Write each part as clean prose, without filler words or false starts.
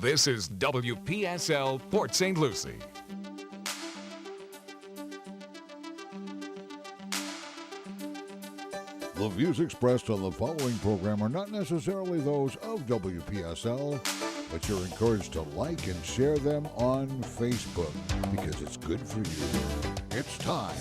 This is WPSL Port St. Lucie. The views expressed on the following program are not necessarily those of WPSL, but you're encouraged to like and share them on Facebook because it's good for you. It's time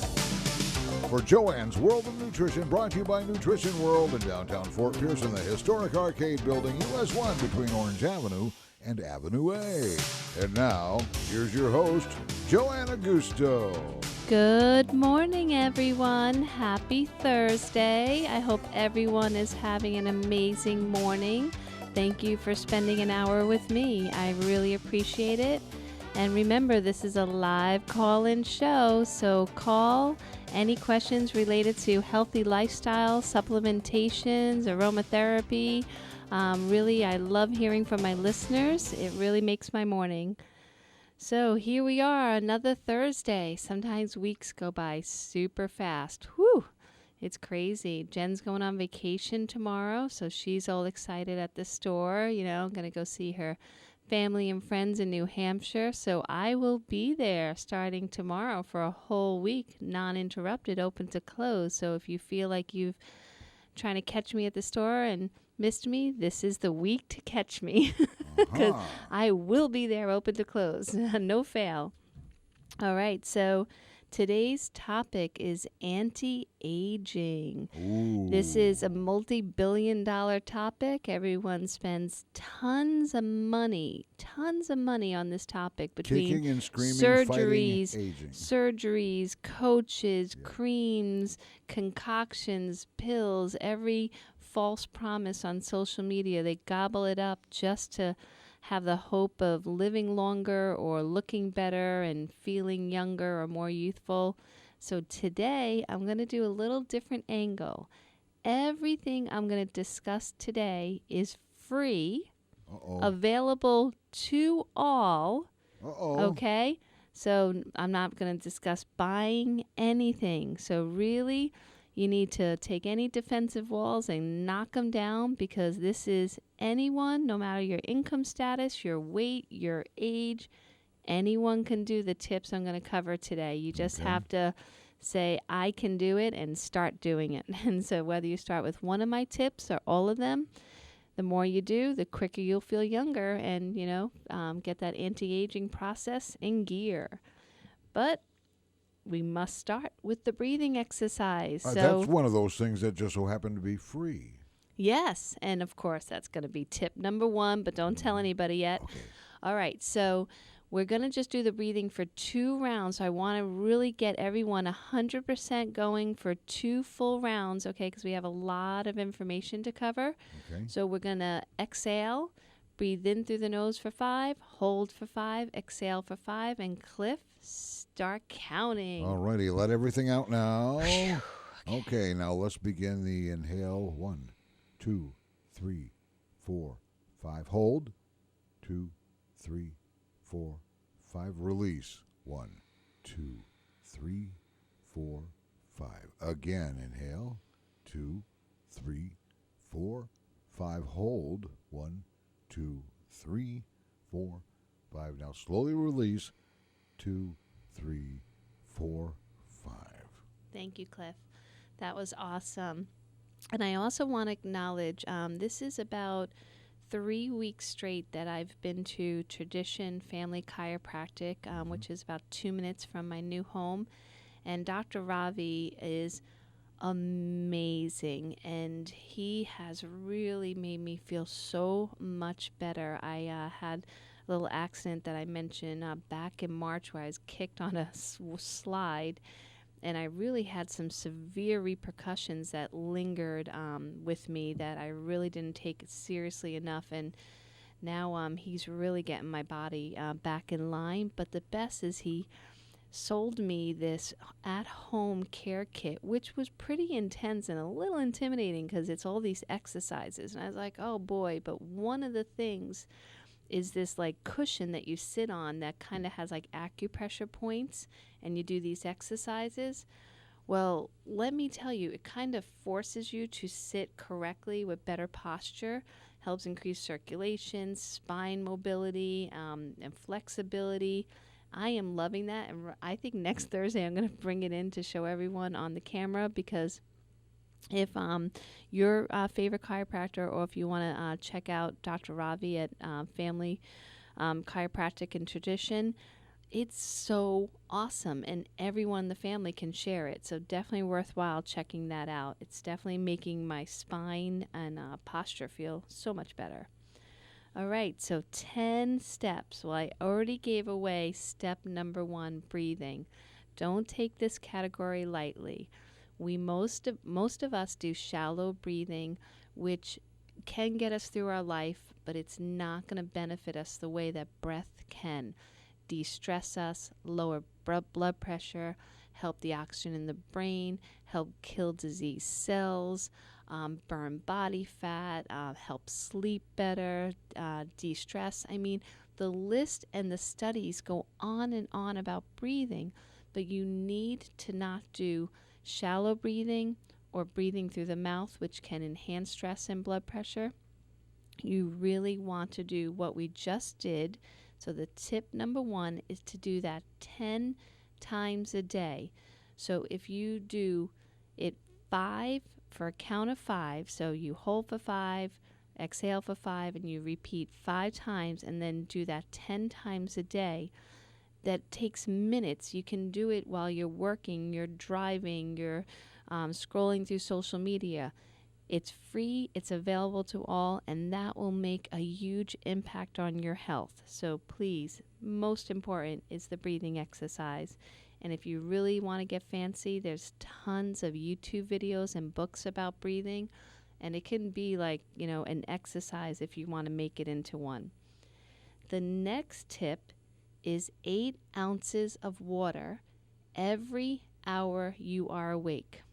for Joanne's World of Nutrition, brought to you by Nutrition World in downtown Fort Pierce in the historic arcade building, US 1 between Orange Avenue and Avenue A. And now, here's your host, Joanne Augusto. Good morning, everyone. Happy Thursday. I hope everyone is having an amazing morning. Thank you for spending an hour with me. I really appreciate it. And remember, this is a live call-in show, so call any questions related to healthy lifestyle, supplementations, aromatherapy. Really, I love hearing from my listeners. It really makes my morning. So here we are, another Thursday. Sometimes weeks go by super fast. Whew, it's crazy. Jen's going on vacation tomorrow, so she's all excited at the store. You know, going to go see her family and friends in New Hampshire. So I will be there starting tomorrow for a whole week, non-interrupted, open to close. So if you feel like you've trying to catch me at the store and missed me, this is the week to catch me because I will be there open to close. No fail. All right. So today's topic is anti-aging. Ooh. This is a multi-billion-dollar topic. Everyone spends tons of money on this topic between Kicking and screaming, surgeries, fighting aging. coaches, creams, concoctions, pills, every false promise on social media. They gobble it up just to have the hope of living longer or looking better and feeling younger or more youthful. So today, I'm going to do a little different angle. Everything I'm going to discuss today is free, available to all. Okay? So I'm not going to discuss buying anything. So really, you need to take any defensive walls and knock them down, because this is anyone, no matter your income status, your weight, your age, anyone can do the tips I'm going to cover today. You just have to say, I can do it, and start doing it. And so whether you start with one of my tips or all of them, the more you do, the quicker you'll feel younger and, get that anti-aging process in gear. But we must start with the breathing exercise. That's one of those things that just so happen to be free. Yes, and of course that's going to be tip number 1, but don't tell anybody yet. Okay. All right, so we're going to just do the breathing for 2 rounds. I want to really get everyone 100% going for 2 full rounds, okay, because we have a lot of information to cover. Okay. So we're going to exhale, breathe in through the nose for 5, hold for 5, exhale for 5, and Cliff, start counting. All righty, let everything out now. Okay, now let's begin the inhale. 1, 2, 3, 4, 5. Hold. 2, 3, 4, 5. Release. 1, 2, 3, 4, 5. Again, inhale. 2, 3, 4, 5. Hold. 1, 2, 3, 4, 5. Now slowly release. 2, 3, 4, 5. Thank you, Cliff. That was awesome. And I also want to acknowledge this is about 3 weeks straight that I've been to Tradition Family Chiropractic, which is about 2 minutes from my new home. And Dr. Ravi is amazing, and he has really made me feel so much better. I had a little accident that I mentioned back in March where I was kicked on a slide, and I really had some severe repercussions that lingered with me that I really didn't take it seriously enough. And now he's really getting my body back in line. But the best is he sold me this at-home care kit, which was pretty intense and a little intimidating because it's all these exercises. And I was like, oh boy. But one of the things is this like cushion that you sit on that kind of has like acupressure points, and you do these exercises. Well, let me tell you, it kind of forces you to sit correctly with better posture. helps increase circulation, spine mobility, and flexibility. I am loving that, and I think next Thursday I'm going to bring it in to show everyone on the camera, because if your favorite chiropractor, or if you want to check out Dr. Ravi at Family Chiropractic and Tradition, it's so awesome, and everyone in the family can share it. So definitely worthwhile checking that out. It's definitely making my spine and posture feel so much better. All right, so 10 steps. Well, I already gave away step number 1, breathing. Don't take this category lightly. Most of us do shallow breathing, which can get us through our life, but it's not going to benefit us the way that breath can. De-stress us, lower blood pressure, help the oxygen in the brain, help kill disease cells, burn body fat, help sleep better, de-stress. I mean, the list and the studies go on and on about breathing, but you need to not do shallow breathing or breathing through the mouth, which can enhance stress and blood pressure. You really want to do what we just did. So the tip number 1 is to do that 10 times a day. So if you do it 5 for a count of 5, so you hold for 5, exhale for 5, and you repeat 5 times, and then do that 10 times a day. That takes minutes. You can do it while you're working, you're driving, you're scrolling through social media. It's free, it's available to all, and that will make a huge impact on your health. So please, most important is the breathing exercise. And if you really want to get fancy, there's tons of YouTube videos and books about breathing, and it can be like, an exercise if you want to make it into one. The next tip is 8 ounces of water every hour you are awake.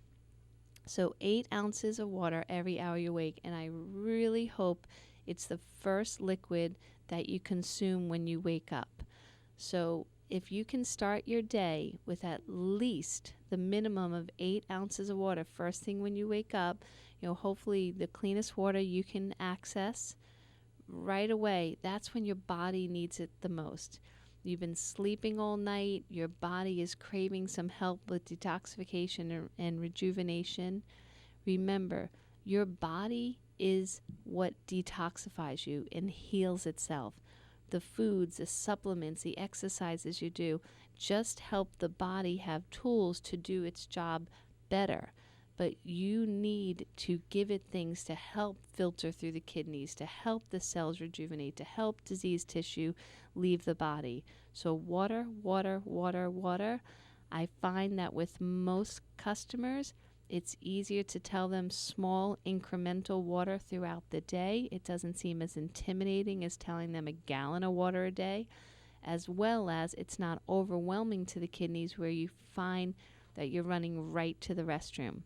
So 8 ounces of water every hour you're awake, and I really hope it's the first liquid that you consume when you wake up. So if you can start your day with at least the minimum of 8 ounces of water first thing when you wake up, hopefully the cleanest water you can access right away, that's when your body needs it the most. You've been sleeping all night, your body is craving some help with detoxification and rejuvenation. Remember, your body is what detoxifies you and heals itself. The foods, the supplements, the exercises you do just help the body have tools to do its job better. But you need to give it things to help filter through the kidneys, to help the cells rejuvenate, to help diseased tissue leave the body. So water, water, water, water. I find that with most customers, it's easier to tell them small incremental water throughout the day. It doesn't seem as intimidating as telling them a gallon of water a day, as well as it's not overwhelming to the kidneys where you find that you're running right to the restroom.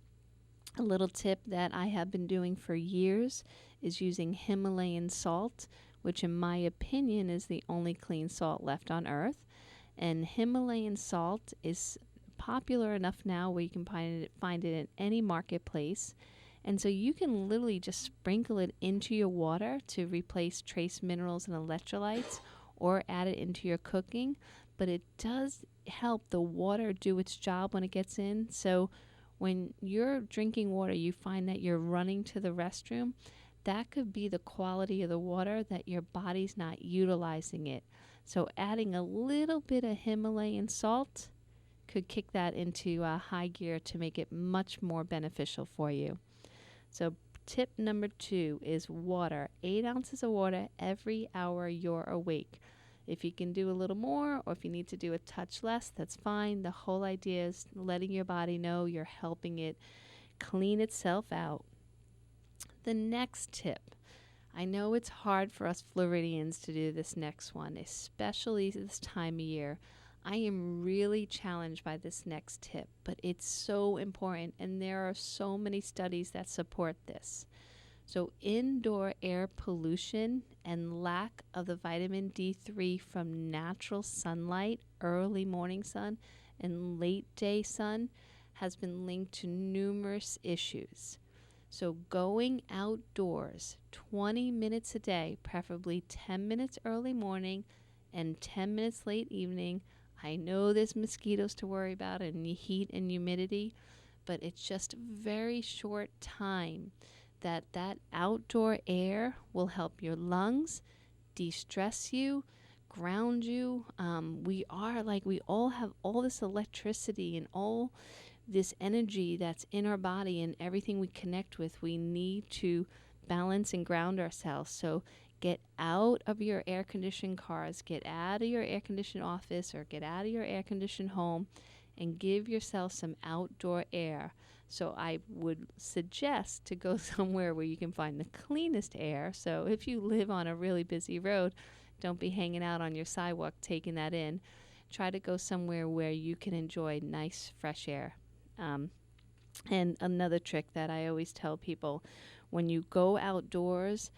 A little tip that I have been doing for years is using Himalayan salt, which in my opinion is the only clean salt left on earth. And Himalayan salt is popular enough now where you can find it in any marketplace. And so you can literally just sprinkle it into your water to replace trace minerals and electrolytes, or add it into your cooking. But it does help the water do its job when it gets in. So when you're drinking water, you find that you're running to the restroom, that could be the quality of the water that your body's not utilizing it. So adding a little bit of Himalayan salt could kick that into high gear to make it much more beneficial for you. So tip number 2 is water. 8 ounces of water every hour you're awake. If you can do a little more, or if you need to do a touch less, that's fine. The whole idea is letting your body know you're helping it clean itself out. The next tip. I know it's hard for us Floridians to do this next one, especially this time of year. I am really challenged by this next tip, but it's so important, and there are so many studies that support this. So indoor air pollution and lack of the vitamin D3 from natural sunlight, early morning sun, and late day sun has been linked to numerous issues. So going outdoors 20 minutes a day, preferably 10 minutes early morning and 10 minutes late evening. I know there's mosquitoes to worry about and heat and humidity, but it's just a very short time that outdoor air will help your lungs, de-stress you, ground you. We all have all this electricity and all this energy that's in our body and everything we connect with. We need to balance and ground ourselves. So get out of your air conditioned cars, get out of your air conditioned office, or get out of your air conditioned home and give yourself some outdoor air. So I would suggest to go somewhere where you can find the cleanest air. So if you live on a really busy road, don't be hanging out on your sidewalk taking that in. Try to go somewhere where you can enjoy nice fresh air. And another trick that I always tell people, when you go outdoors,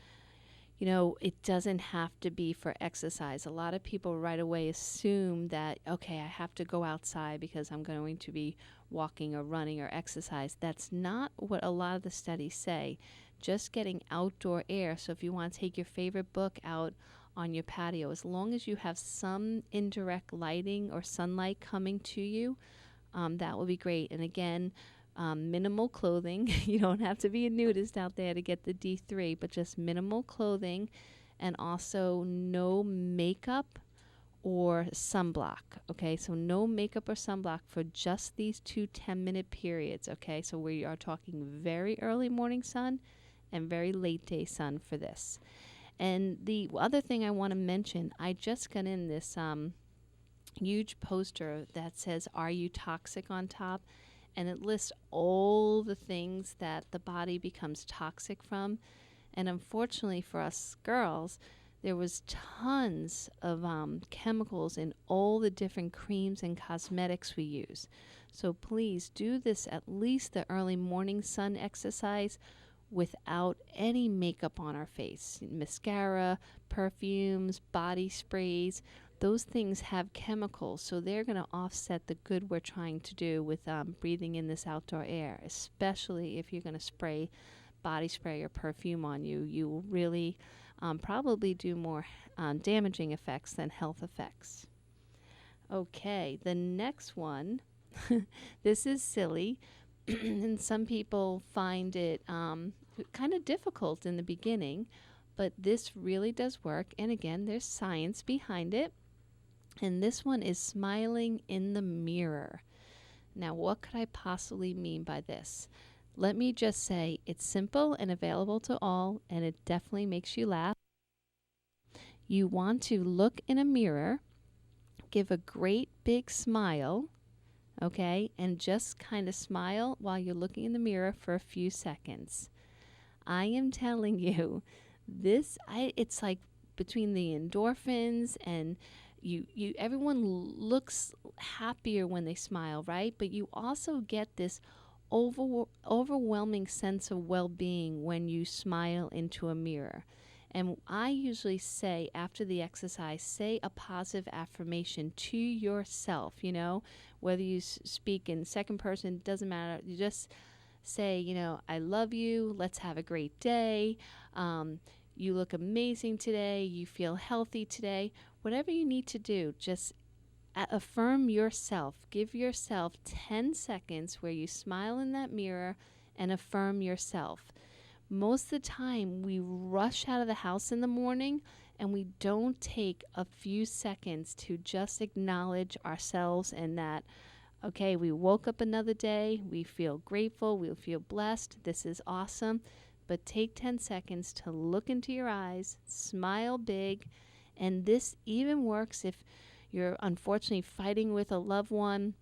it doesn't have to be for exercise. A lot of people right away assume that, okay, I have to go outside because I'm going to be walking or running or exercise. That's not what a lot of the studies say. Just getting outdoor air. So if you want to take your favorite book out on your patio, as long as you have some indirect lighting or sunlight coming to you, that will be great. And again, minimal clothing. You don't have to be a nudist out there to get the D3, but just minimal clothing, and also no makeup or sunblock. Okay, so no makeup or sunblock for just these 2 10-minute periods. Okay, so we are talking very early morning sun and very late day sun for this. And the other thing I want to mention, I just got in this huge poster that says, "Are you toxic?" on top. And it lists all the things that the body becomes toxic from. And unfortunately for us girls, there was tons of chemicals in all the different creams and cosmetics we use. So please do this, at least the early morning sun exercise, without any makeup on our face. Mascara, perfumes, body sprays, those things have chemicals, so they're going to offset the good we're trying to do with breathing in this outdoor air, especially if you're going to spray body spray or perfume on you. You will really probably do more damaging effects than health effects. Okay, the next one, this is silly, and some people find it kind of difficult in the beginning, but this really does work. And again, there's science behind it. And this one is smiling in the mirror. Now, what could I possibly mean by this? Let me just say it's simple and available to all, and it definitely makes you laugh. You want to look in a mirror, give a great big smile, okay, and just kind of smile while you're looking in the mirror for a few seconds. I am telling you, it's like between the endorphins and everyone looks happier when they smile, right? But you also get this overwhelming sense of well-being when you smile into a mirror. And I usually say after the exercise, say a positive affirmation to yourself, whether you speak in second person, doesn't matter. You just say, I love you. Let's have a great day. You look amazing today. You feel healthy today. Whatever you need to do, just affirm yourself. Give yourself 10 seconds where you smile in that mirror and affirm yourself. Most of the time, we rush out of the house in the morning and we don't take a few seconds to just acknowledge ourselves and that, okay, we woke up another day, we feel grateful, we feel blessed, this is awesome. But take 10 seconds to look into your eyes, smile big, and this even works if you're unfortunately fighting with a loved one,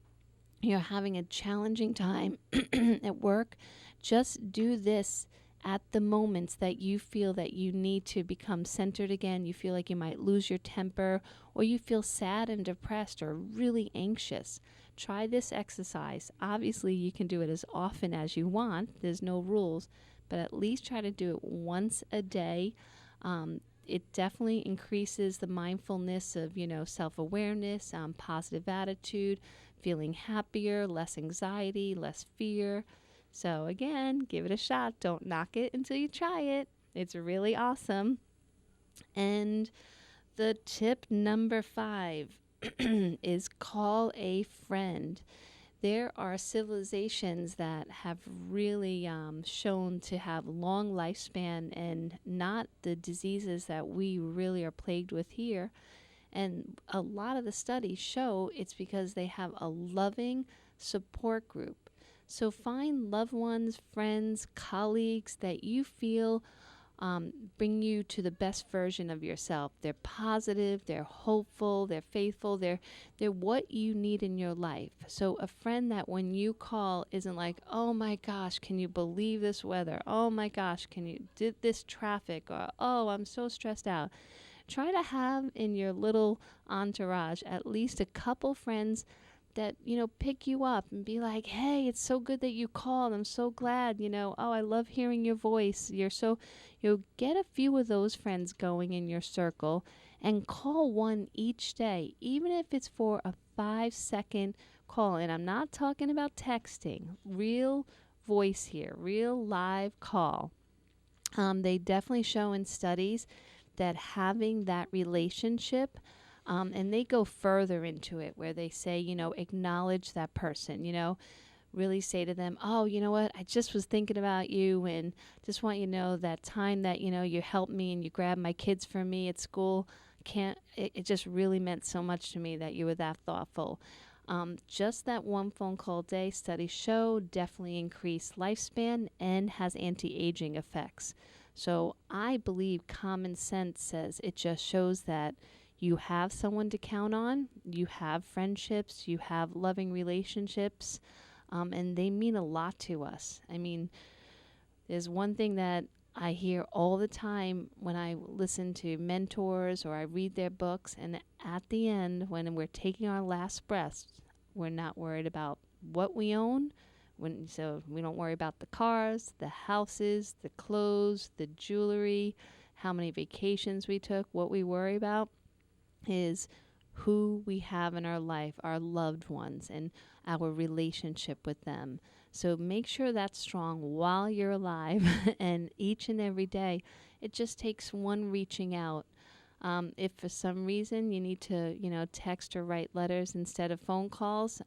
you're having a challenging time at work. Just do this at the moments that you feel that you need to become centered again. You feel like you might lose your temper, or you feel sad and depressed or really anxious. Try this exercise. Obviously, you can do it as often as you want. There's no rules, but at least try to do it once a day. It definitely increases the mindfulness of, self-awareness, positive attitude, feeling happier, less anxiety, less fear. So, again, give it a shot. Don't knock it until you try it. It's really awesome. And the tip number 5 is call a friend. There are civilizations that have really shown to have long lifespan and not the diseases that we really are plagued with here. And a lot of the studies show it's because they have a loving support group. So find loved ones, friends, colleagues that you feel bring you to the best version of yourself. They're positive, they're hopeful, they're faithful, they're what you need in your life. So a friend that when you call isn't like, oh my gosh, can you believe this weather? Oh my gosh, can you did this traffic? Or oh, I'm so stressed out. Try to have in your little entourage at least a couple friends that pick you up and be like, hey, it's so good that you called, I'm so glad, oh, I love hearing your voice, get a few of those friends going in your circle and call one each day, even if it's for a 5-second call. And I'm not talking about texting, real voice here, real live call. They definitely show in studies that having that relationship, and they go further into it where they say, acknowledge that person, really say to them, oh, you know what, I just was thinking about you and just want you to know that time that, you helped me and you grabbed my kids for me at school, it just really meant so much to me that you were that thoughtful. Just that one phone call a day, studies show, definitely increased lifespan and has anti-aging effects. So I believe common sense says it just shows that you have someone to count on, you have friendships, you have loving relationships, and they mean a lot to us. I mean, there's one thing that I hear all the time when I listen to mentors or I read their books, and at the end, when we're taking our last breaths, we're not worried about what we own. So we don't worry about the cars, the houses, the clothes, the jewelry, how many vacations we took. What we worry about is who we have in our life, our loved ones, and our relationship with them. So make sure that's strong while you're alive and each and every day. It just takes one reaching out. If for some reason you need to, text or write letters instead of phone calls,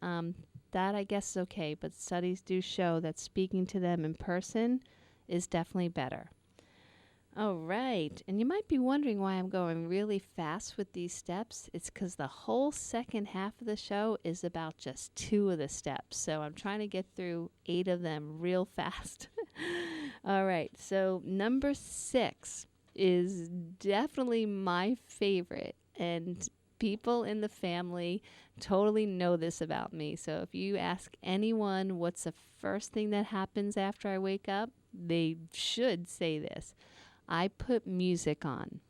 that I guess is okay. But studies do show that speaking to them in person is definitely better. All right. And you might be wondering why I'm going really fast with these steps. It's because the whole second half of the show is about just 2 of the steps. So I'm trying to get through 8 of them real fast. All right. So number 6 is definitely my favorite. And people in the family totally know this about me. So if you ask anyone what's the first thing that happens after I wake up, they should say this. I put music on.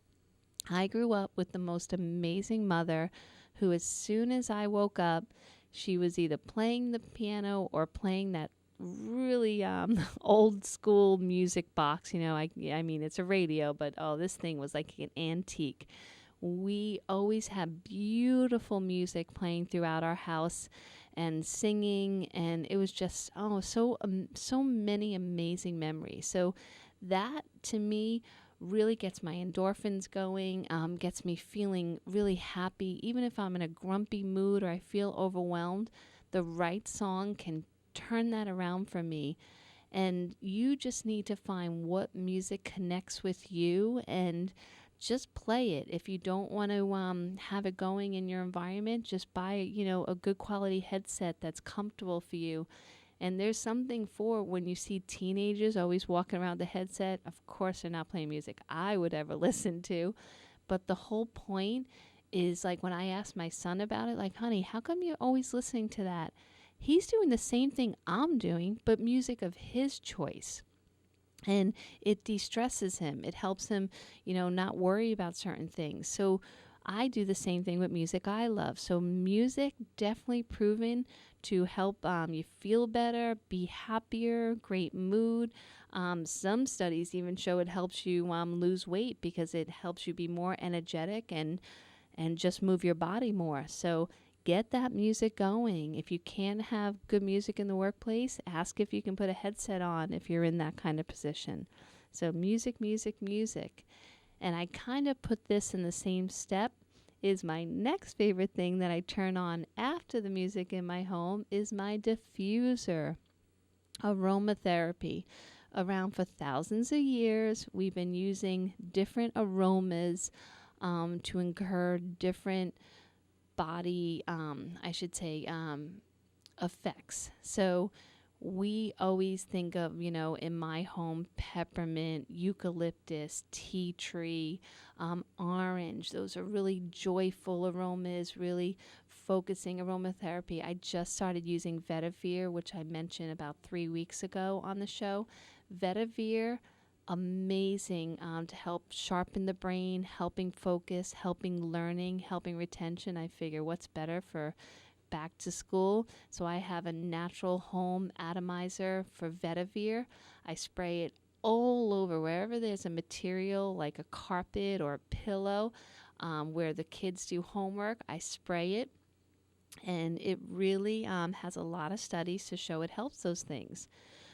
I grew up with the most amazing mother who, as soon as I woke up, she was either playing the piano or playing that really old school music box. I mean, it's a radio, but this thing was like an antique. We always had beautiful music playing throughout our house and singing, and it was just so many amazing memories. So that to me really gets my endorphins going, gets me feeling really happy. Even if I'm in a grumpy mood or I feel overwhelmed, the right song can turn that around for me. And you just need to find what music connects with you and just play it. If you don't want to have it going in your environment, just buy a good quality headset that's comfortable for you. And there's something for when you see teenagers always walking around the headset. Of course, they're not playing music I would ever listen to. But the whole point is, like, when I asked my son about it, like, honey, how come you're always listening to that? He's doing the same thing I'm doing, but music of his choice. And it de-stresses him. It helps him, not worry about certain things. So I do the same thing with music I love. So music definitely proven to help you feel better, be happier, great mood. Some studies even show it helps you lose weight because it helps you be more energetic and just move your body more. So get that music going. If you can't have good music in the workplace, ask if you can put a headset on if you're in that kind of position. So music, music, music. And I kind of put this in the same step. Is my next favorite thing that I turn on after the music in my home is my diffuser. Aromatherapy. Around for thousands of years, we've been using different aromas to incur different body, effects. So we always think of, in my home, peppermint, eucalyptus, tea tree, orange. Those are really joyful aromas, really focusing aromatherapy. I just started using vetiver, which I mentioned about 3 weeks ago on the show. Vetiver, amazing to help sharpen the brain, helping focus, helping learning, helping retention. I figure what's better for back to school. So I have a natural home atomizer for vetiver. I spray it all over wherever there's a material like a carpet or a pillow where the kids do homework. I spray it, and it really has a lot of studies to show it helps those things.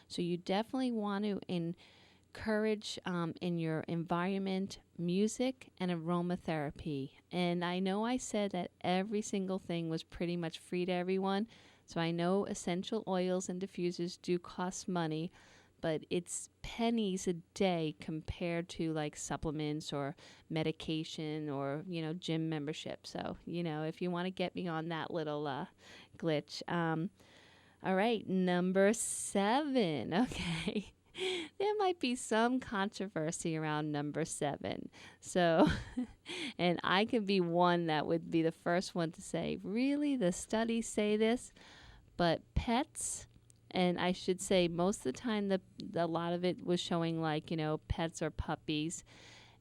So you definitely want to encourage in your environment music and aromatherapy. And I know I said that every single thing was pretty much free to everyone. So I know essential oils and diffusers do cost money, but it's pennies a day compared to like supplements or medication or, gym membership. So, if you want to get me on that little glitch. All right, number 7. Okay. There might be some controversy around number 7. So, and I could be one that would be the first one to say, really, the studies say this? But pets, and I should say most of the time a lot of it was showing like, pets or puppies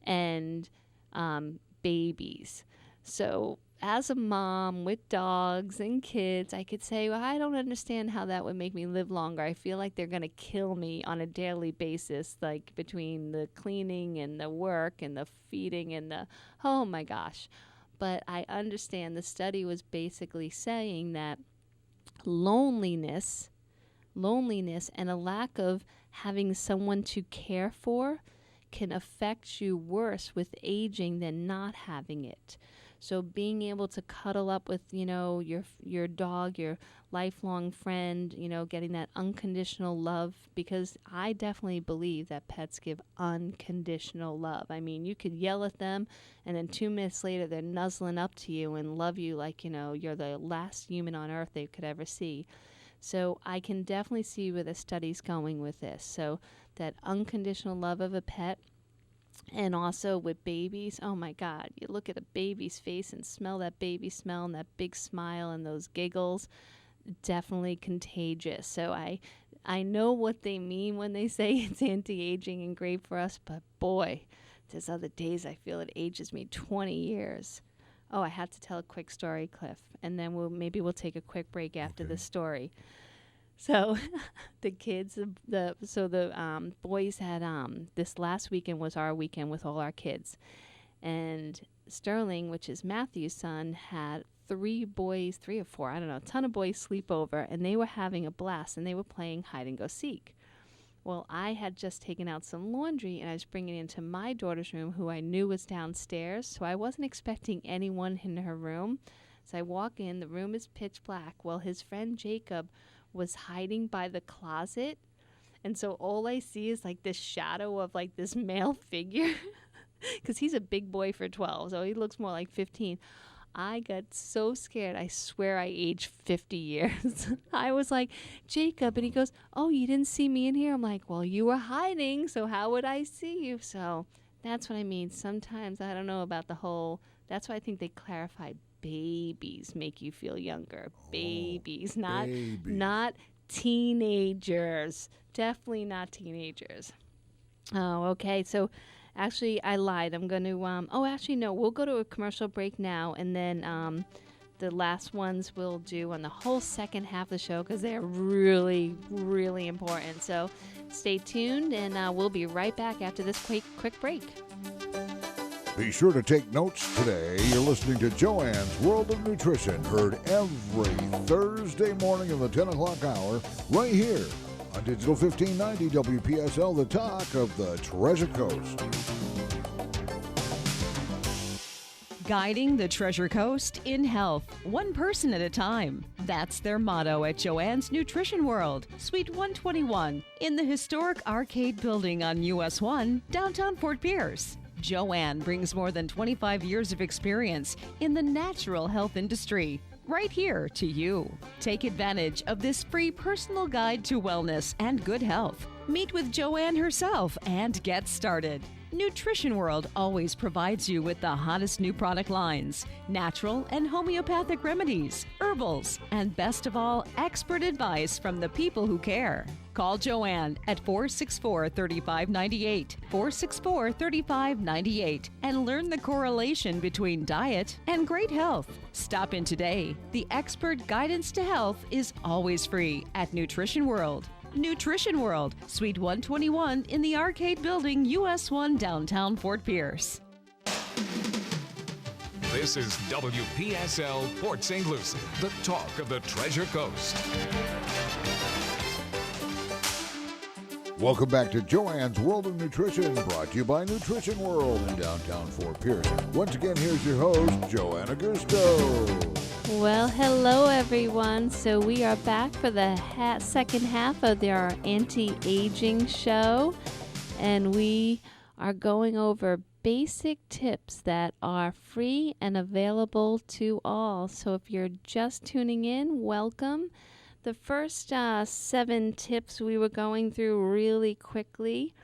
and babies. So as a mom with dogs and kids, I could say, well, I don't understand how that would make me live longer. I feel like they're going to kill me on a daily basis, like between the cleaning and the work and the feeding and oh my gosh. But I understand the study was basically saying that loneliness and a lack of having someone to care for can affect you worse with aging than not having it. So being able to cuddle up with, your dog, your lifelong friend, getting that unconditional love, because I definitely believe that pets give unconditional love. I mean, you could yell at them and then 2 minutes later they're nuzzling up to you and love you like, you're the last human on earth they could ever see. So I can definitely see where the study's going with this. So that unconditional love of a pet. And also with babies, oh my God, you look at a baby's face and smell that baby smell and that big smile and those giggles, definitely contagious. So I know what they mean when they say it's anti-aging and great for us, but boy, there's other days I feel it ages me 20 years. Oh, I had to tell a quick story, Cliff, and then we'll take a quick break after the story. So the kids, the boys had, this last weekend was our weekend with all our kids. And Sterling, which is Matthew's son, had 3 or 4, I don't know, a ton of boys sleep over, and they were having a blast, and they were playing hide and go seek. Well, I had just taken out some laundry, and I was bringing it into my daughter's room, who I knew was downstairs, so I wasn't expecting anyone in her room. So I walk in, the room is pitch black. Well, his friend Jacob was hiding by the closet, and so all I see is like this shadow of like this male figure because he's a big boy for 12, so he looks more like 15. I got so scared. I swear I aged 50 years. I was like, Jacob, and he goes, oh, you didn't see me in here? I'm like, well, you were hiding, so how would I see you? So that's what I mean. Sometimes I don't know about the whole, that's why I think they clarified babies make you feel younger. Babies, not teenagers. Definitely not teenagers. Oh, okay. So actually, I lied. I'm going to, no, we'll go to a commercial break now, and then the last ones we'll do on the whole second half of the show because they're really, really important. So stay tuned, and we'll be right back after this quick break. Be sure to take notes today. You're listening to Joanne's World of Nutrition, heard every Thursday morning in the 10 o'clock hour, right here on Digital 1590 WPSL, the talk of the Treasure Coast. Guiding the Treasure Coast in health, one person at a time. That's their motto at Joanne's Nutrition World, Suite 121, in the historic arcade building on US 1, downtown Fort Pierce. Joanne brings more than 25 years of experience in the natural health industry, right here to you. Take advantage of this free personal guide to wellness and good health. Meet with Joanne herself and get started. Nutrition World always provides you with the hottest new product lines, natural and homeopathic remedies, herbals, and best of all, expert advice from the people who care. Call Joanne at 464-3598, 464-3598, and learn the correlation between diet and great health. Stop in today. The expert guidance to health is always free at Nutrition World. Nutrition World, Suite 121 in the Arcade Building, US 1, downtown Fort Pierce. This is WPSL Port St. Lucie, the talk of the Treasure Coast. Welcome back to Joanne's World of Nutrition, brought to you by Nutrition World in downtown Fort Pierce. Once again, here's your host, Joanne Augusto. Well, hello everyone. So we are back for the second half of our anti-aging show, and we are going over basic tips that are free and available to all. So if you're just tuning in, welcome. The first 7 tips we were going through really quickly.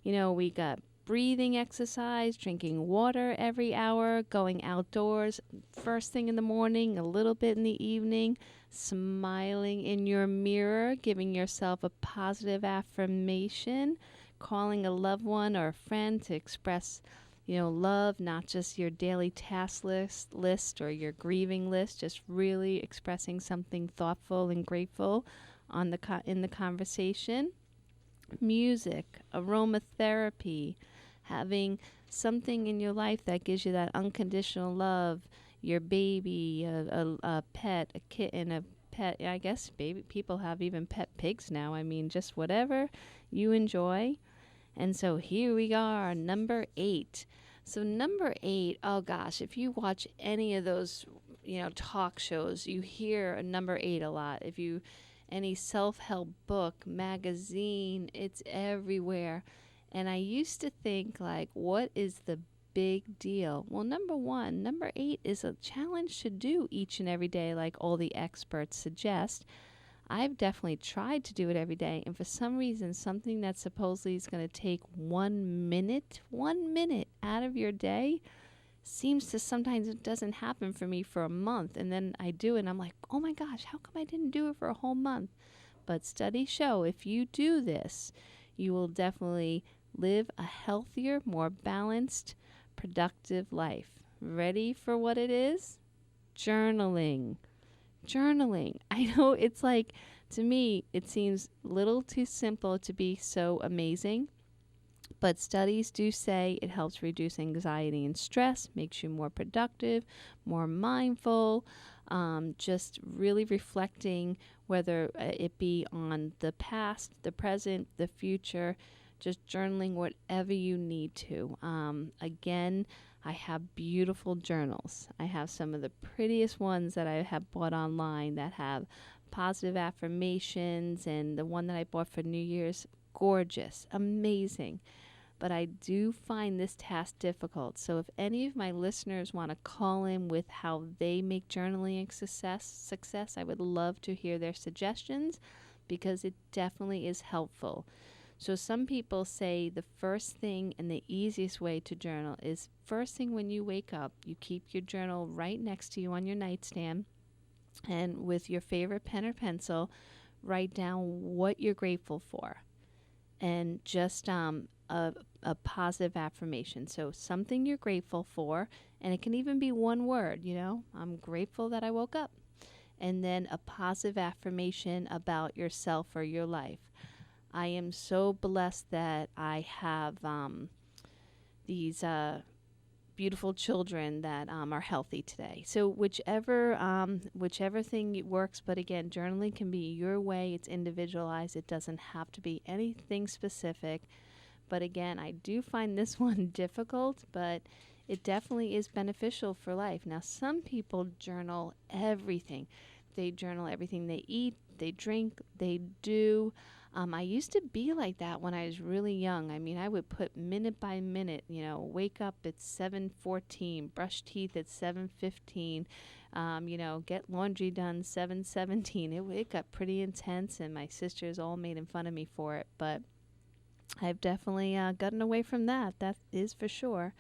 We got breathing exercise, drinking water every hour, going outdoors first thing in the morning, a little bit in the evening, smiling in your mirror, giving yourself a positive affirmation, calling a loved one or a friend to express, love, not just your daily task list or your grieving list, just really expressing something thoughtful and grateful in the conversation. Music, aromatherapy, having something in your life that gives you that unconditional love, your baby, a pet, a kitten, a pet. I guess people have even pet pigs now. I mean, just whatever you enjoy. And so here we are, number 8. So number 8, oh gosh, if you watch any of those, talk shows, you hear number 8 a lot. Any self-help book, magazine, it's everywhere. And I used to think, what is the big deal? Well, number 8 is a challenge to do each and every day, like all the experts suggest. I've definitely tried to do it every day, and for some reason, something that supposedly is going to take 1 minute out of your day seems to sometimes it doesn't happen for me for a month, and then I do it, and I'm like, oh my gosh, how come I didn't do it for a whole month? But studies show if you do this, you will definitely live a healthier, more balanced, productive life. Ready for what it is? Journaling. I know it's to me, it seems a little too simple to be so amazing, but studies do say it helps reduce anxiety and stress, makes you more productive, more mindful, just really reflecting whether it be on the past, the present, the future, just journaling whatever you need to. Again, I have beautiful journals. I have some of the prettiest ones that I have bought online that have positive affirmations, and the one that I bought for New Year's, gorgeous, amazing. But I do find this task difficult. So if any of my listeners want to call in with how they make journaling a success, I would love to hear their suggestions, because it definitely is helpful. So some people say the first thing and the easiest way to journal is first thing when you wake up, you keep your journal right next to you on your nightstand, and with your favorite pen or pencil, write down what you're grateful for, and just a positive affirmation. So something you're grateful for, and it can even be one word, I'm grateful that I woke up. And then a positive affirmation about yourself or your life. I am so blessed that I have these beautiful children that are healthy today. So whichever thing works, but again, journaling can be your way. It's individualized. It doesn't have to be anything specific. But again, I do find this one difficult, but it definitely is beneficial for life. Now, some people journal everything. They journal everything they eat, they drink, they do. I used to be like that when I was really young. I mean, I would put minute by minute, wake up at 7:14, brush teeth at 7:15, get laundry done 7:17. It got pretty intense, and my sisters all made fun of me for it. But I've definitely gotten away from that. That is for sure.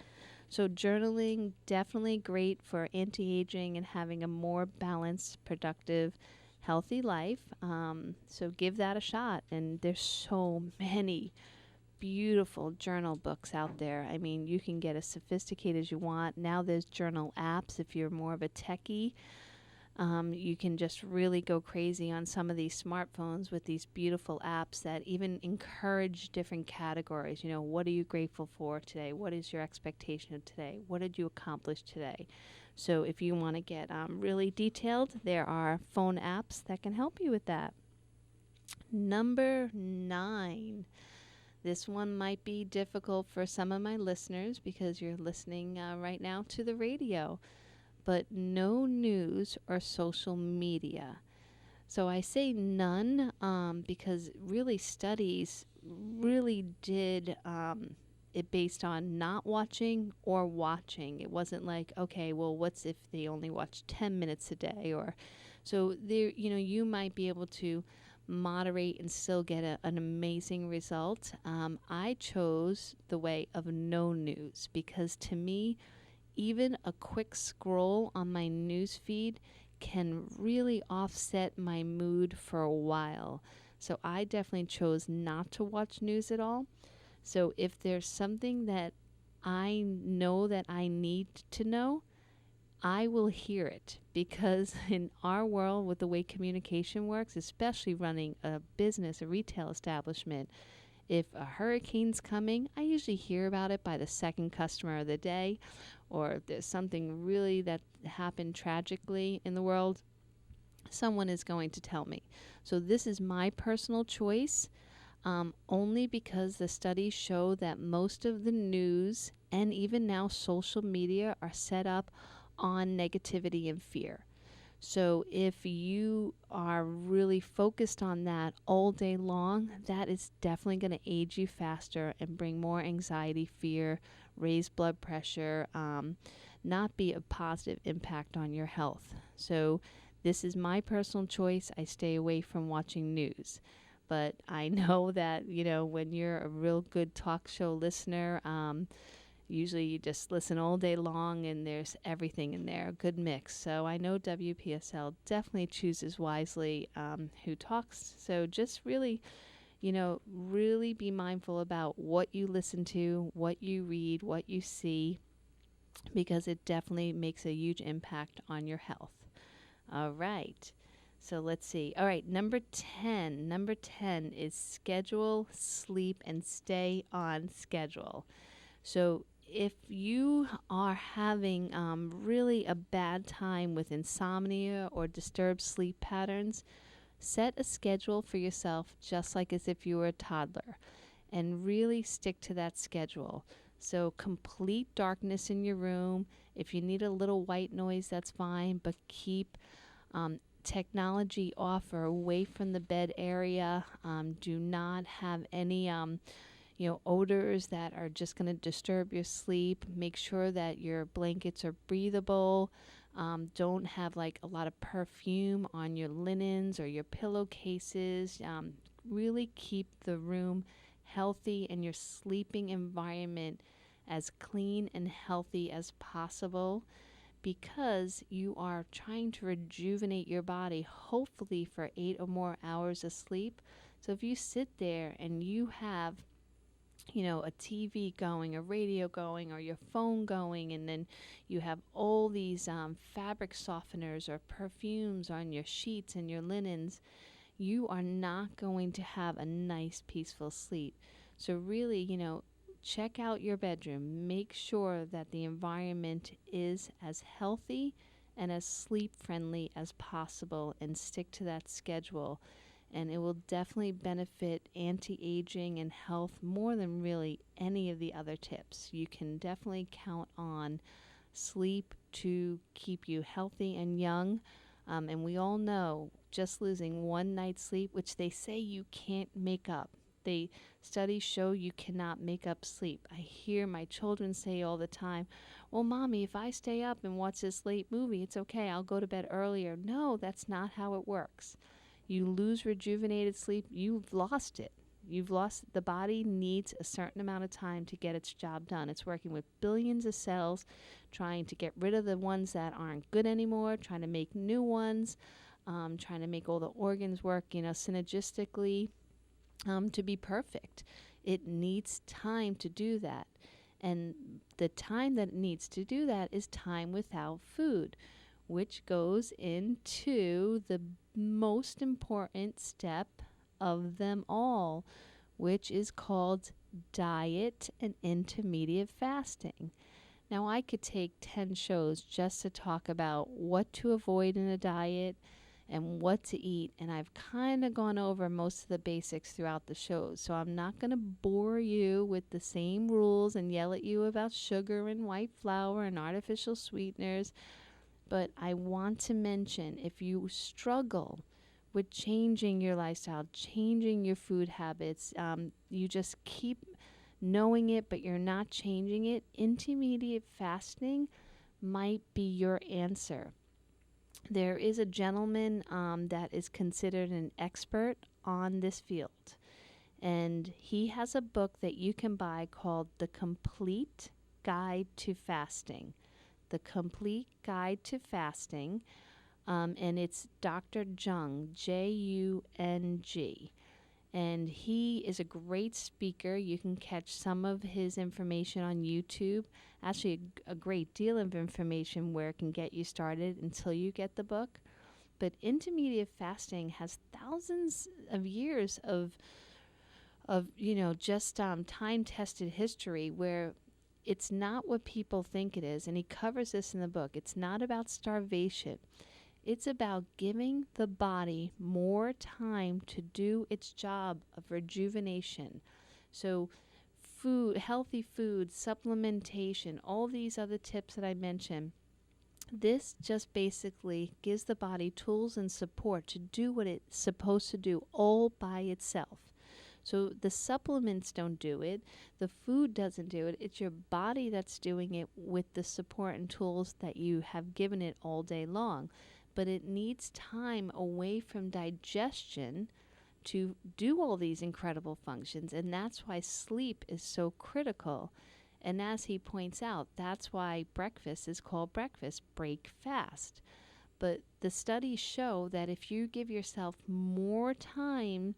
So journaling, definitely great for anti-aging and having a more balanced, productive, healthy life. So give that a shot. And there's so many beautiful journal books out there. I mean, you can get as sophisticated as you want. Now there's journal apps if you're more of a techie. You can just really go crazy on some of these smartphones with these beautiful apps that even encourage different categories. What are you grateful for today? What is your expectation of today? What did you accomplish today? So if you want to get really detailed, there are phone apps that can help you with that. Number 9. This one might be difficult for some of my listeners because you're listening right now to the radio. But no news or social media. So I say none because really studies really did it based on not watching or watching. It wasn't like, okay, well, what's if they only watch 10 minutes a day? Or so there, you might be able to moderate and still get an amazing result. I chose the way of no news because to me, even a quick scroll on my news feed can really offset my mood for a while. So I definitely chose not to watch news at all. So if there's something that I know that I need to know, I will hear it because in our world with the way communication works, especially running a business, a retail establishment, if a hurricane's coming, I usually hear about it by the second customer of the day, or if there's something really that happened tragically in the world, someone is going to tell me. So this is my personal choice, only because the studies show that most of the news and even now social media are set up on negativity and fear. So if you are really focused on that all day long, that is definitely going to age you faster and bring more anxiety, fear, raise blood pressure, not be a positive impact on your health. So this is my personal choice. I stay away from watching news. But I know that, when you're a real good talk show listener, usually you just listen all day long and there's everything in there, a good mix. So I know WPSL definitely chooses wisely who talks. So just really, really be mindful about what you listen to, what you read, what you see, because it definitely makes a huge impact on your health. All right. So let's see. All right, number 10. Number 10 is schedule, sleep, and stay on schedule. So if you are having really a bad time with insomnia or disturbed sleep patterns, set a schedule for yourself just like as if you were a toddler and really stick to that schedule. So complete darkness in your room. If you need a little white noise, that's fine, but keep technology off or away from the bed area. Do not have any odors that are just going to disturb your sleep. Make sure that your blankets are breathable. Don't have like a lot of perfume on your linens or your pillowcases. Really keep the room healthy and your sleeping environment as clean and healthy as possible, because you are trying to rejuvenate your body, hopefully for 8 or more hours of sleep. So if you sit there and you have a TV going, a radio going, or your phone going, and then you have all these fabric softeners or perfumes on your sheets and your linens, you are not going to have a nice, peaceful sleep. So really, check out your bedroom. Make sure that the environment is as healthy and as sleep friendly as possible, and stick to that schedule. And it will definitely benefit anti-aging and health more than really any of the other tips. You can definitely count on sleep to keep you healthy and young. And we all know just losing one night's sleep, which they say you can't make up. Studies show you cannot make up sleep. I hear my children say all the time, well, Mommy, if I stay up and watch this late movie, it's okay. I'll go to bed earlier. No, that's not how it works. You lose rejuvenated sleep, you've lost it. The body needs a certain amount of time to get its job done. It's working with billions of cells, trying to get rid of the ones that aren't good anymore, trying to make new ones, trying to make all the organs work, synergistically, to be perfect. It needs time to do that. And the time that it needs to do that is time without food, which goes into the most important step of them all, which is called diet and intermediate fasting. Now, I could take 10 shows just to talk about what to avoid in a diet and what to eat, and I've kind of gone over most of the basics throughout the shows, so I'm not going to bore you with the same rules and yell at you about sugar and white flour and artificial sweeteners. But I want to mention, if you struggle with changing your lifestyle, changing your food habits, you just keep knowing it, but you're not changing it, intermediate fasting might be your answer. There is a gentleman that is considered an expert on this field, and he has a book that you can buy called The Complete Guide to Fasting. The Complete Guide to Fasting, and it's Dr. Jung, Jung, and he is a great speaker. You can catch some of his information on YouTube. Actually, a great deal of information where it can get you started until you get the book. But intermediate fasting has thousands of years of just time-tested history where it's not what people think it is. And he covers this in the book. It's not about starvation. It's about giving the body more time to do its job of rejuvenation. So food, healthy food, supplementation, all these other tips that I mentioned, this just basically gives the body tools and support to do what it's supposed to do all by itself. So the supplements don't do it. The food doesn't do it. It's your body that's doing it with the support and tools that you have given it all day long. But it needs time away from digestion to do all these incredible functions. And that's why sleep is so critical. And as he points out, that's why breakfast is called breakfast, break fast. But the studies show that if you give yourself more time,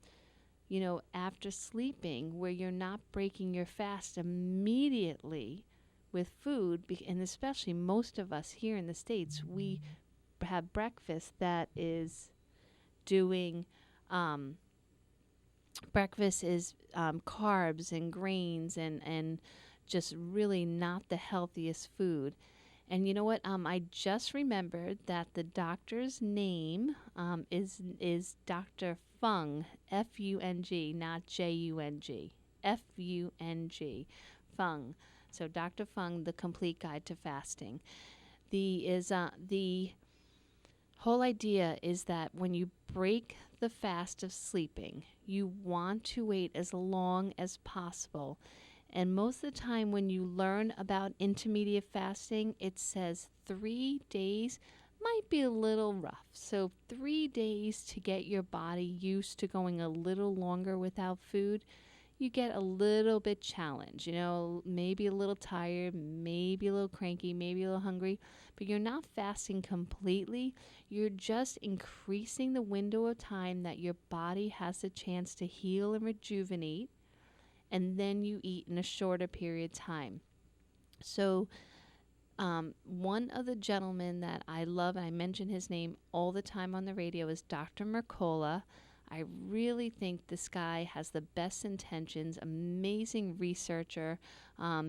after sleeping, where you're not breaking your fast immediately with food, and especially most of us here in the States, we have breakfast that is doing breakfast is carbs and grains and just really not the healthiest food. And you know what? I just remembered that the doctor's name is Dr. Fung, F-U-N-G, not J-U-N-G, F-U-N-G, Fung. So Dr. Fung, The Complete Guide to Fasting. The whole idea is that when you break the fast of sleeping, you want to wait as long as possible. And most of the time when you learn about intermediate fasting, it says 3 days might be a little rough. So 3 days to get your body used to going a little longer without food, you get a little bit challenged, maybe a little tired, maybe a little cranky, maybe a little hungry, but you're not fasting completely. You're just increasing the window of time that your body has a chance to heal and rejuvenate, and then you eat in a shorter period of time. So one of the gentlemen that I love, and I mention his name all the time on the radio, is Dr. Mercola. I really think this guy has the best intentions, amazing researcher.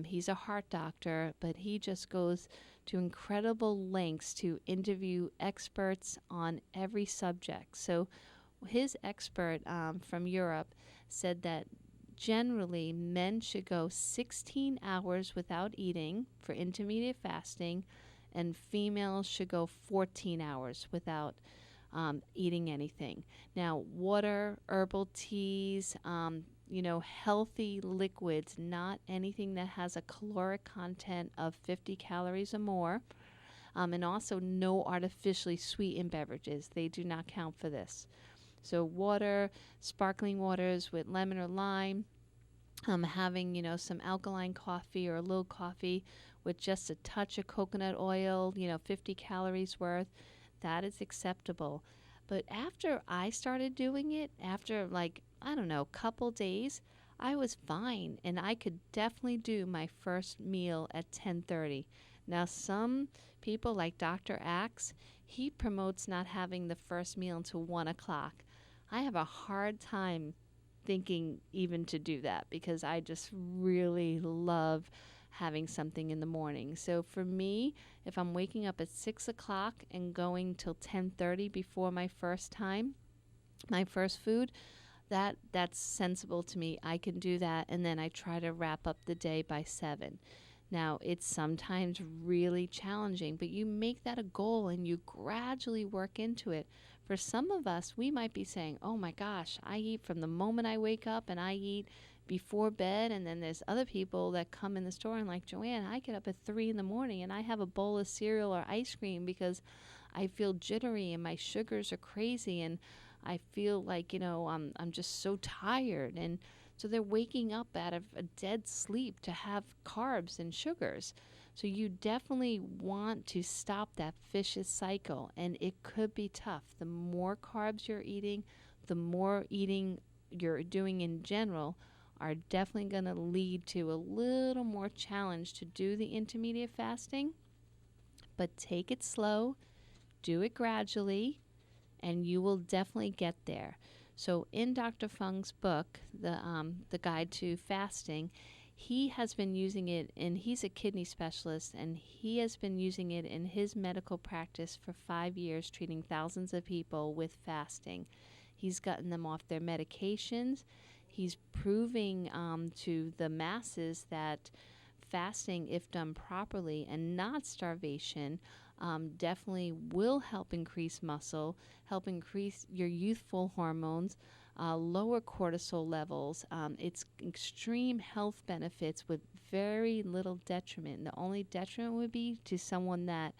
He's a heart doctor, but he just goes to incredible lengths to interview experts on every subject. So his expert from Europe said that generally men should go 16 hours without eating for intermediate fasting, and females should go 14 hours without eating anything. Now, water, herbal teas, healthy liquids, not anything that has a caloric content of 50 calories or more, and also no artificially sweetened beverages. They do not count for this. So water, sparkling waters with lemon or lime, having, some alkaline coffee or a little coffee with just a touch of coconut oil, 50 calories worth, that is acceptable. But after I started doing it, after couple days, I was fine and I could definitely do my first meal at 10:30. Now some people like Dr. Axe, he promotes not having the first meal until 1 o'clock. I have a hard time thinking even to do that because I just really love having something in the morning. So for me, if I'm waking up at 6 o'clock and going till 10:30 before my first food, that's sensible to me. I can do that, and then I try to wrap up the day by 7. Now, it's sometimes really challenging, but you make that a goal and you gradually work into it. For some of us, we might be saying, oh my gosh, I eat from the moment I wake up and I eat before bed. And then there's other people that come in the store and like, Joanne, I get up at 3 in the morning and I have a bowl of cereal or ice cream because I feel jittery and my sugars are crazy and I feel like, I'm just so tired. And so they're waking up out of a dead sleep to have carbs and sugars. So you definitely want to stop that vicious cycle, and it could be tough. The more carbs you're eating, the more eating you're doing in general are definitely going to lead to a little more challenge to do the intermediate fasting. But take it slow, do it gradually, and you will definitely get there. So in Dr. Fung's book, the Guide to Fasting, he has been using it, and he's a kidney specialist, and he has been using it in his medical practice for 5 years, treating thousands of people with fasting. He's gotten them off their medications. He's proving to the masses that fasting, if done properly and not starvation, definitely will help increase muscle, help increase your youthful hormones, lower cortisol levels. It's extreme health benefits with very little detriment. The only detriment would be to someone that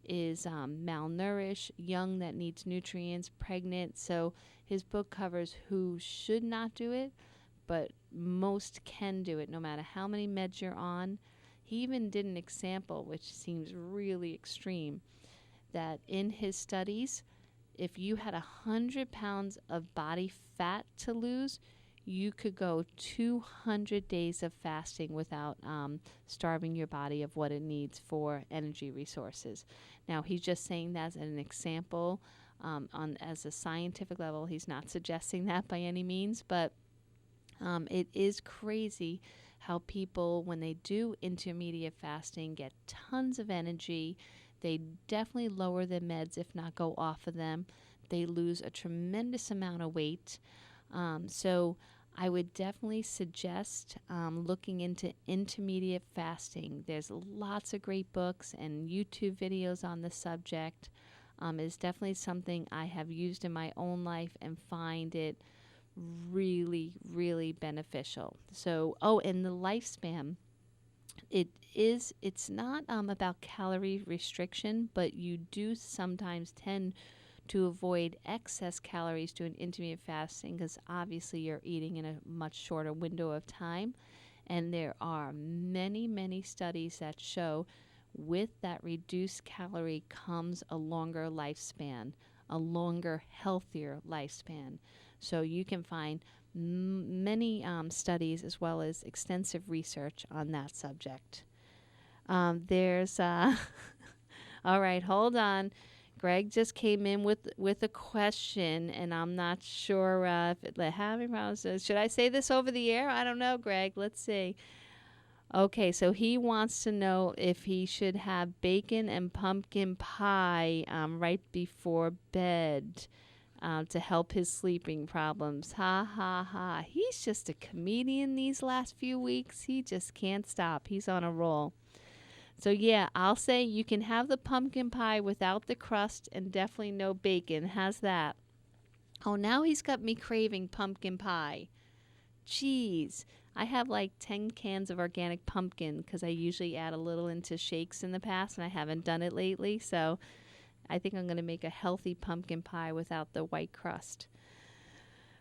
is malnourished, young that needs nutrients, pregnant. So his book covers who should not do it, but most can do it no matter how many meds you're on. He even did an example, which seems really extreme, that in his studies, if you had 100 pounds of body fat to lose, you could go 200 days of fasting without starving your body of what it needs for energy resources. Now, he's just saying that as an example. As a scientific level, he's not suggesting that by any means, but it is crazy how people, when they do intermediate fasting, get tons of energy. They definitely lower their meds, if not go off of them. They lose a tremendous amount of weight. So I would definitely suggest looking into intermediate fasting. There's lots of great books and YouTube videos on the subject. It's definitely something I have used in my own life and find it really, really beneficial. So, and the lifespan, it's not about calorie restriction, but you do sometimes tend to avoid excess calories doing intermittent fasting because obviously you're eating in a much shorter window of time. And there are many, many studies that show with that reduced calorie comes a longer lifespan, a longer, healthier lifespan. So you can find many studies as well as extensive research on that subject. There's, all right, hold on. Greg just came in with a question, and I'm not sure if having problems. Should I say this over the air? I don't know, Greg. Let's see. Okay, so he wants to know if he should have bacon and pumpkin pie right before bed to help his sleeping problems. Ha ha ha. He's just a comedian these last few weeks. He just can't stop. He's on a roll. So yeah, I'll say you can have the pumpkin pie without the crust and definitely no bacon. How's that? Oh, now he's got me craving pumpkin pie. Jeez. I have like 10 cans of organic pumpkin because I usually add a little into shakes in the past, and I haven't done it lately. So I think I'm going to make a healthy pumpkin pie without the white crust.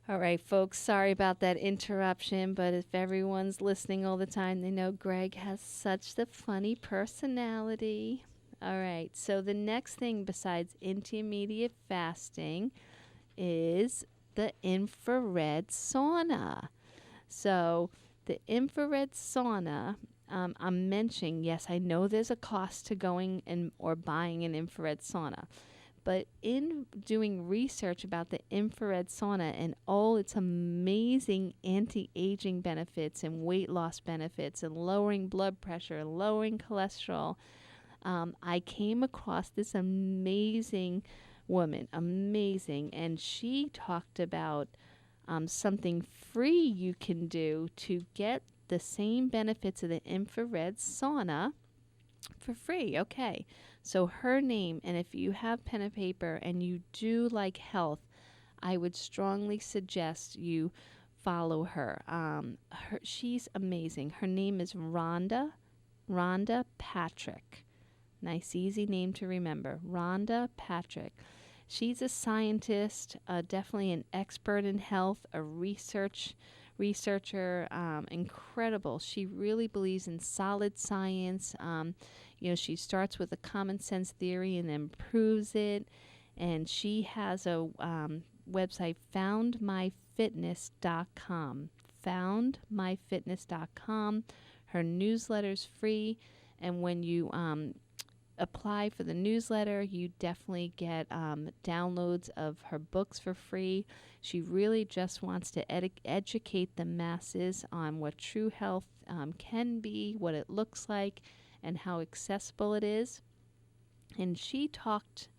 All right, folks, sorry about that interruption, but if everyone's listening all the time, they know Greg has such the funny personality. All right, so the next thing besides intermediate fasting is the infrared sauna. So the infrared sauna, I'm mentioning, yes, I know there's a cost to going and or buying an infrared sauna. But in doing research about the infrared sauna and all its amazing anti-aging benefits and weight loss benefits and lowering blood pressure and lowering cholesterol, I came across this amazing woman, and she talked about something free you can do to get the same benefits of the infrared sauna for free. Okay, so her name, and if you have pen and paper and you do like health, I would strongly suggest you follow her. She's amazing. Her name is Rhonda Patrick. Nice, easy name to remember. Rhonda Patrick. She's a scientist, definitely an expert in health, a researcher, incredible. She really believes in solid science. She starts with a common sense theory and then proves it. And she has a website, foundmyfitness.com. Foundmyfitness.com. Her newsletter's free, and when you apply for the newsletter, you definitely get downloads of her books for free. She really just wants to educate the masses on what true health can be, what it looks like, and how accessible it is. And she talked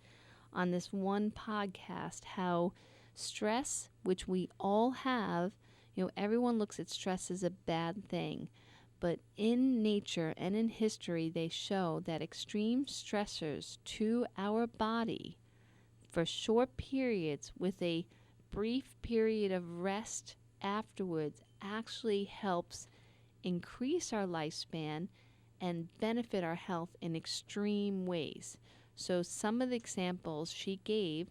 on this one podcast how stress, which we all have, everyone looks at stress as a bad thing. But in nature and in history, they show that extreme stressors to our body for short periods with a brief period of rest afterwards actually helps increase our lifespan and benefit our health in extreme ways. So some of the examples she gave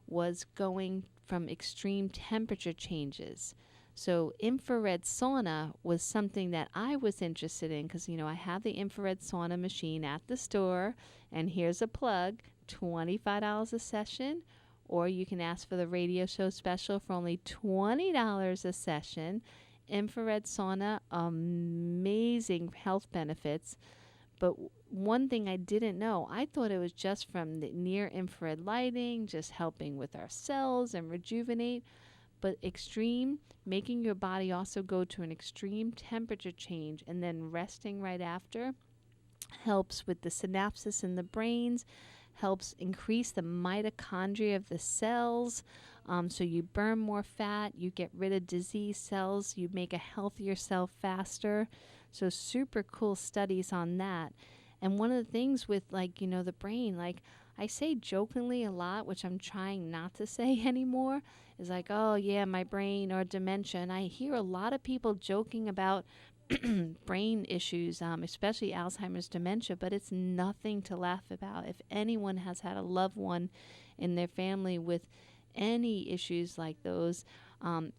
was going from extreme temperature changes. So infrared sauna was something that I was interested in because, I have the infrared sauna machine at the store, and here's a plug, $25 a session, or you can ask for the radio show special for only $20 a session. Infrared sauna, amazing health benefits. But one thing I didn't know, I thought it was just from the near infrared lighting, just helping with our cells and rejuvenate. But making your body also go to an extreme temperature change and then resting right after helps with the synapses in the brains, helps increase the mitochondria of the cells. So you burn more fat, you get rid of disease cells, you make a healthier cell faster. So super cool studies on that. And one of the things with the brain, I say jokingly a lot, which I'm trying not to say anymore, is oh yeah, my brain or dementia. And I hear a lot of people joking about brain issues, especially Alzheimer's, dementia, but it's nothing to laugh about. If anyone has had a loved one in their family with any issues like those,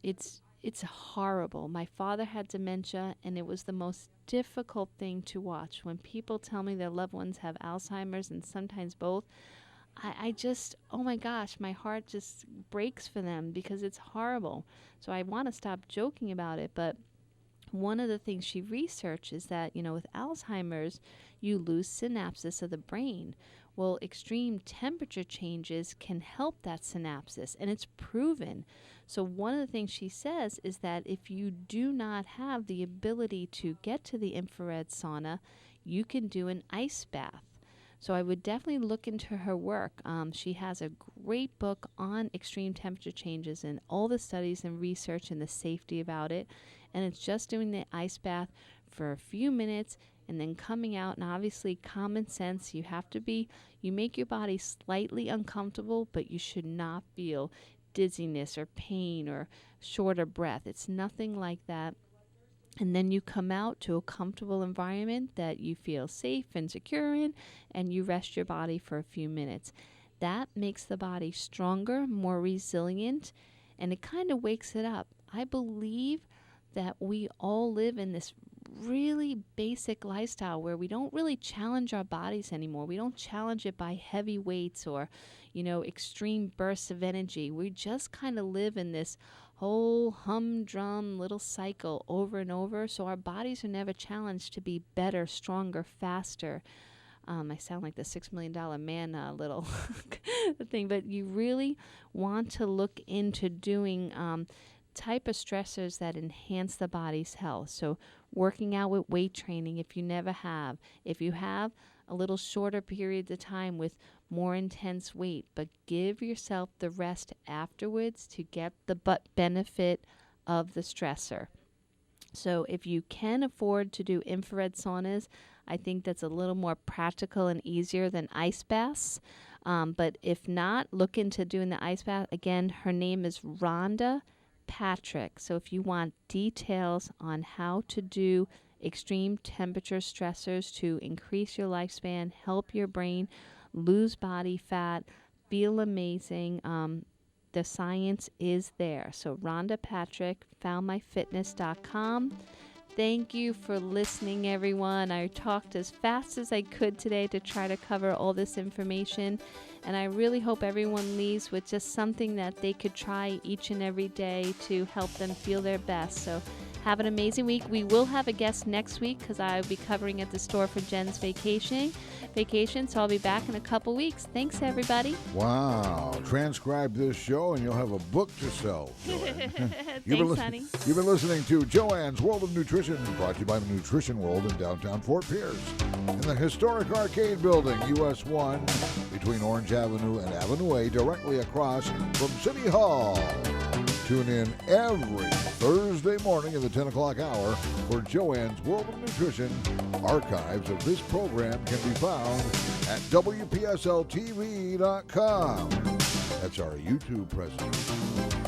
it's horrible. My father had dementia, and it was the most difficult thing to watch. When people tell me their loved ones have Alzheimer's, and sometimes both, I just, oh my gosh, my heart just breaks for them because it's horrible. So I want to stop joking about it, but one of the things she researched is that, with Alzheimer's, you lose synapses of the brain, Well, extreme temperature changes can help that synapses, and it's proven. So one of the things she says is that if you do not have the ability to get to the infrared sauna, you can do an ice bath. So I would definitely look into her work. She has a great book on extreme temperature changes and all the studies and research and the safety about it. And it's just doing the ice bath for a few minutes and then coming out. And obviously common sense, you make your body slightly uncomfortable, but you should not feel dizziness or pain or short of breath. It's nothing like that. And then you come out to a comfortable environment that you feel safe and secure in, and you rest your body for a few minutes. That makes the body stronger, more resilient, and it kind of wakes it up. I believe that we all live in this really basic lifestyle where we don't really challenge our bodies anymore. We don't challenge it by heavy weights or, extreme bursts of energy. We just kind of live in this whole humdrum little cycle over and over. So our bodies are never challenged to be better, stronger, faster. I sound like the $6 Million Man little thing, but you really want to look into doing type of stressors that enhance the body's health. So working out with weight training if you never have. If you have, a little shorter periods of time with more intense weight, but give yourself the rest afterwards to get the benefit of the stressor. So if you can afford to do infrared saunas, I think that's a little more practical and easier than ice baths. But if not, look into doing the ice bath. Again, her name is Rhonda Patrick. So if you want details on how to do extreme temperature stressors to increase your lifespan, help your brain lose body fat, feel amazing, the science is there. So Rhonda Patrick, foundmyfitness.com. Thank you for listening, everyone. I talked as fast as I could today to try to cover all this information. And I really hope everyone leaves with just something that they could try each and every day to help them feel their best. So have an amazing week. We will have a guest next week because I'll be covering at the store for Jen's vacation. So I'll be back in a couple weeks. Thanks, everybody. Wow. Transcribe this show and you'll have a book to sell. Thanks, honey. You've been listening to Joanne's World of Nutrition, brought to you by the Nutrition World in downtown Fort Pierce. In the historic arcade building, US 1, between Orange Avenue and Avenue A, directly across from City Hall. Tune in every Thursday morning at the 10 o'clock hour for Joanne's World of Nutrition. Archives of this program can be found at WPSLTV.com. That's our YouTube presence.